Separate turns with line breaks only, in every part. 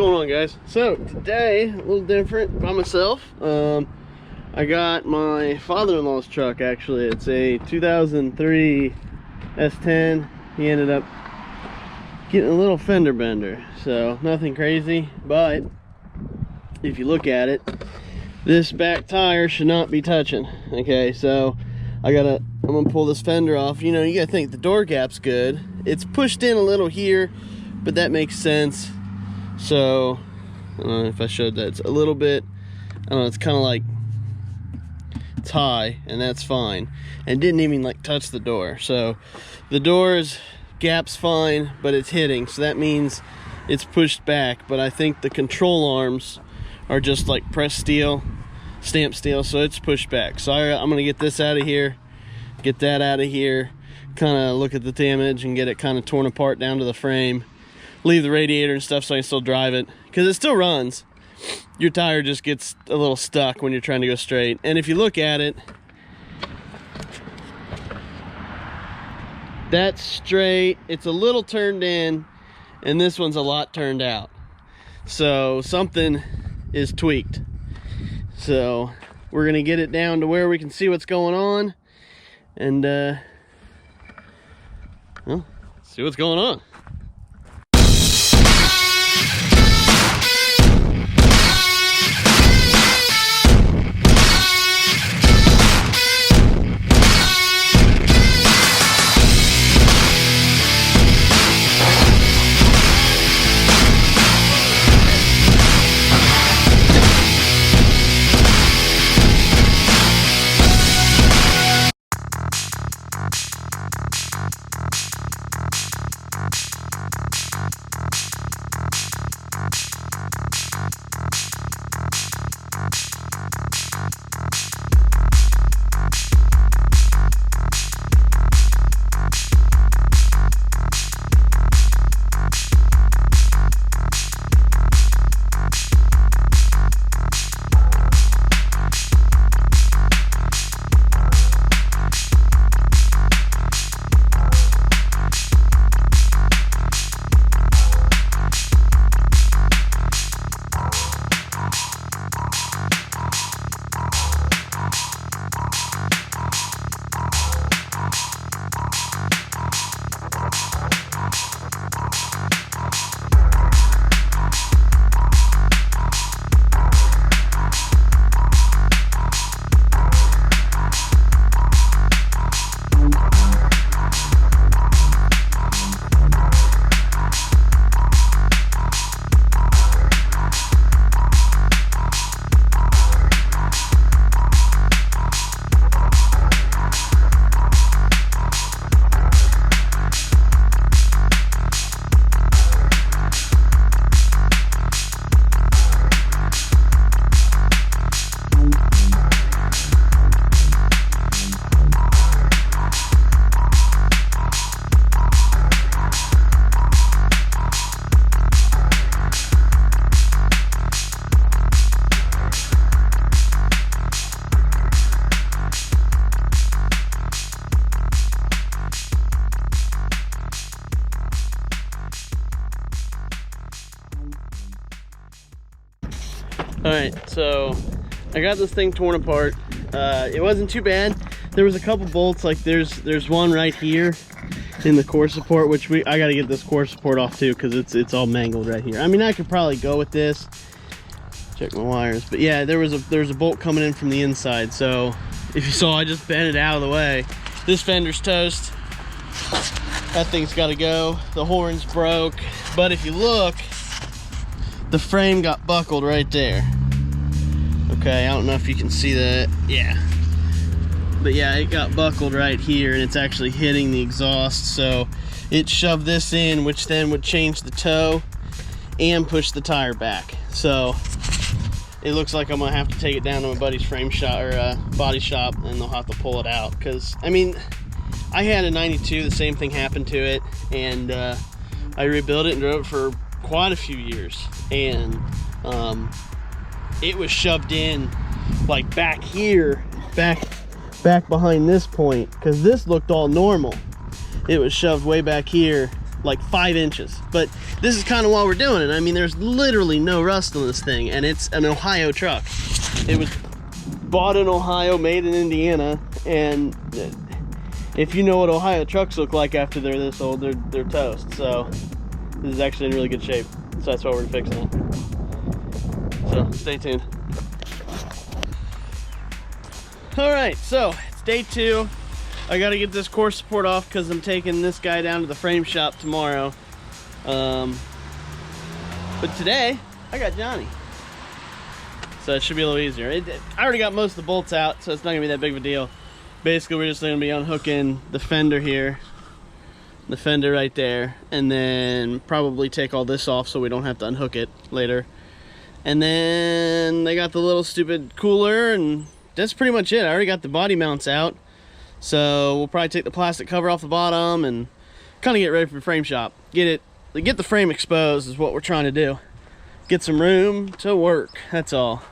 going on, guys? So today, a little different by myself. I got my father-in-law's truck. Actually, it's a 2003 S10. He ended up getting a little fender bender, so nothing crazy, but if you look at it, this back tire should not be touching. Okay, so I'm gonna pull this fender off. You know, you gotta think the door gap's good. It's pushed in a little here, but that makes sense. So I don't know if I showed that. It's a little bit, I don't know, it's kind of like, it's high, and that's fine, and didn't even like touch the door. So the door's gap's fine, but it's hitting, so that means it's pushed back. But I think the control arms are just like pressed steel, stamped steel, so it's pushed back. So I'm gonna get this out of here, get that out of here, kind of look at the damage and get it kind of torn apart down to the frame, leave the radiator and stuff so I can still drive it, because it still runs. Your tire just gets a little stuck when you're trying to go straight. And if you look at it, that's straight, it's a little turned in, and this one's a lot turned out. So something is tweaked. So we're gonna get it down to where we can see what's going on, and well, see what's going on. Alright, so I got this thing torn apart. It wasn't too bad. There was a couple bolts, like there's one right here in the core support, which I gotta get this core support off too, because it's all mangled right here. I mean, I could probably go with this, check my wires, but yeah, there was a bolt coming in from the inside. So if you saw, I just bent it out of the way. This fender's toast. That thing's gotta go. The horn's broke. But if you look, the frame got buckled right there. Okay, I don't know if you can see that. Yeah. But yeah, it got buckled right here, and it's actually hitting the exhaust. So it shoved this in, which then would change the toe and push the tire back. So it looks like I'm gonna have to take it down to my buddy's frame shop or body shop, and they'll have to pull it out. Because I mean, I had a 92, the same thing happened to it, and I rebuilt it and drove it for quite a few years, and it was shoved in like back here, back behind this point, because this looked all normal. It was shoved way back here like 5 inches. But this is kind of why we're doing it. I mean, there's literally no rust on this thing, and it's an Ohio truck. It was bought in Ohio, made in Indiana, and if you know what Ohio trucks look like after they're this old, they're toast. So this is actually in really good shape. So that's why we're fixing it. So stay tuned. All right, so it's day 2. I gotta get this core support off because I'm taking this guy down to the frame shop tomorrow. But today, I got Johnny. So it should be a little easier. I already got most of the bolts out, so it's not gonna be that big of a deal. Basically, we're just gonna be unhooking the fender here, the fender right there, and then probably take all this off so we don't have to unhook it later. And then they got the little stupid cooler, and that's pretty much it. I already got the body mounts out. So we'll probably take the plastic cover off the bottom and kind of get ready for the frame shop. Get the frame exposed is what we're trying to do. Get some room to work, that's all.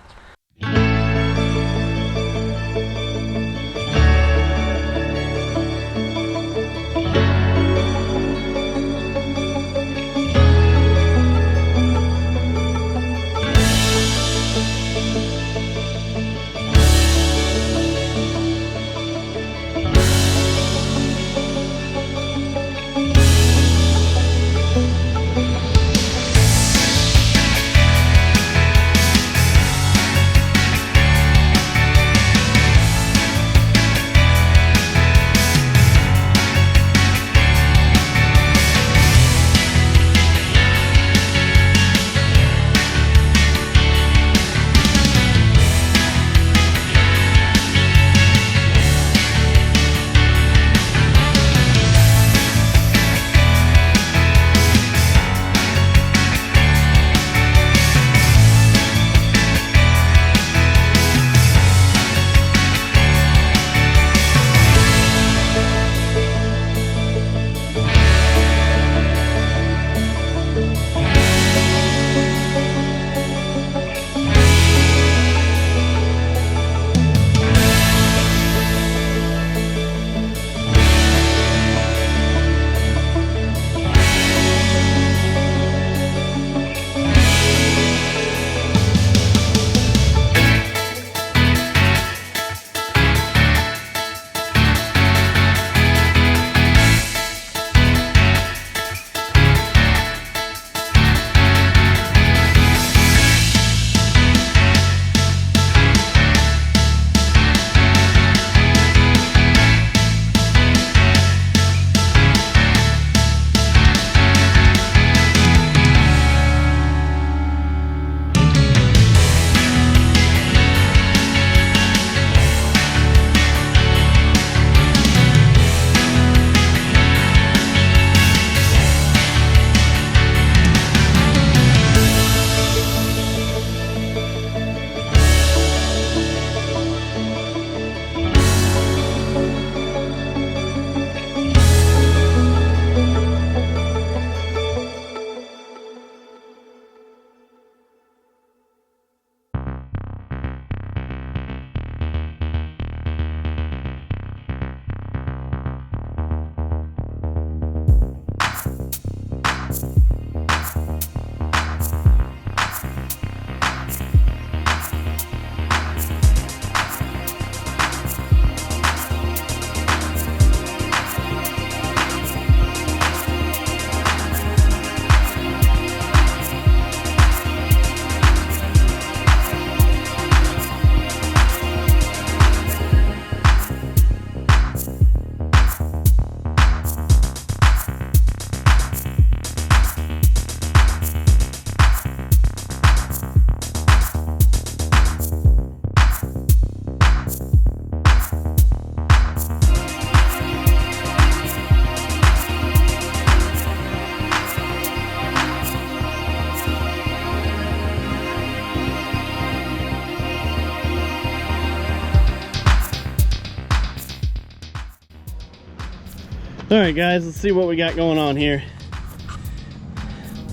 All right, guys, let's see what we got going on here.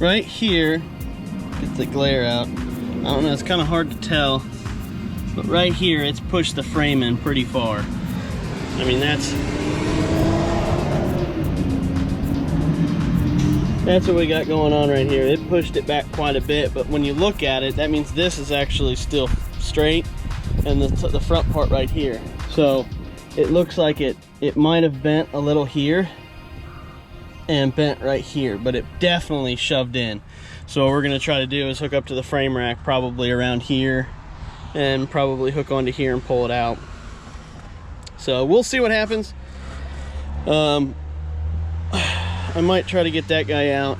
Right here, get the glare out. I don't know, it's kind of hard to tell, but right here, it's pushed the frame in pretty far. I mean, That's what we got going on right here. It pushed it back quite a bit, but when you look at it, that means this is actually still straight, and the front part right here. So it looks like it might have bent a little here and bent right here, but it definitely shoved in. So what we're gonna try to do is hook up to the frame rack probably around here, and probably hook onto here and pull it out. So we'll see what happens. I might try to get that guy out,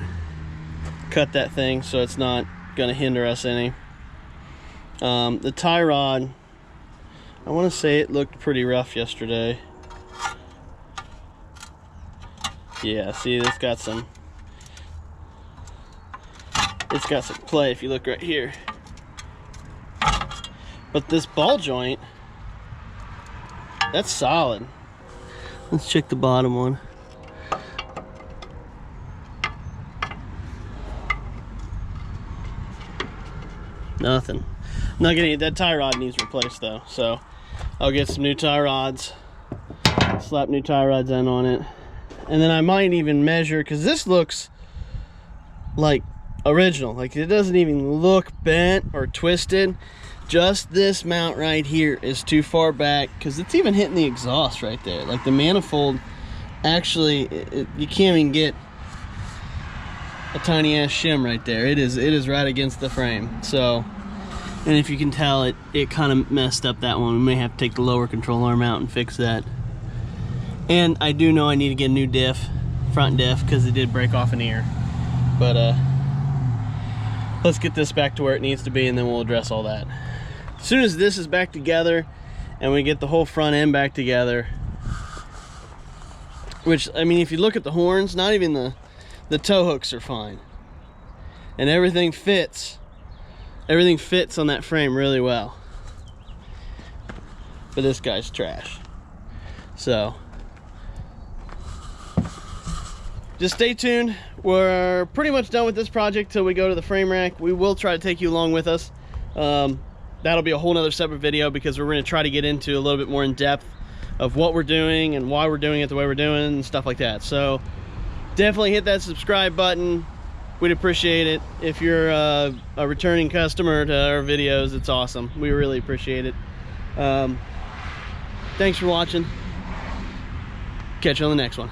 cut that thing so it's not gonna hinder us any. The tie rod, I want to say it looked pretty rough yesterday. Yeah, see, it's got some play if you look right here. But this ball joint, that's solid. Let's check the bottom one. Nothing. I'm not gonna, that tie rod needs replaced though, so I'll get some new tie rods, slap new tie rods in on it, and then I might even measure, because this looks like original, like it doesn't even look bent or twisted. Just this mount right here is too far back, because it's even hitting the exhaust right there. Like the manifold, actually, you can't even get a tiny ass shim right there. It is right against the frame. So, and if you can tell, it kind of messed up that one. We may have to take the lower control arm out and fix that. And I do know I need to get a new diff, front diff, because it did break off an ear. But let's get this back to where it needs to be, and then we'll address all that. As soon as this is back together and we get the whole front end back together, which, I mean, if you look at the horns, not even the tow hooks are fine, and everything fits on that frame really well, but this guy's trash. So just stay tuned. We're pretty much done with this project till we go to the frame rack. We will try to take you along with us. That'll be a whole nother separate video, because we're going to try to get into a little bit more in depth of what we're doing and why we're doing it the way we're doing and stuff like that. So definitely hit that subscribe button. We'd appreciate it. If you're a returning customer to our videos, it's awesome. We really appreciate it. Thanks for watching. Catch you on the next one.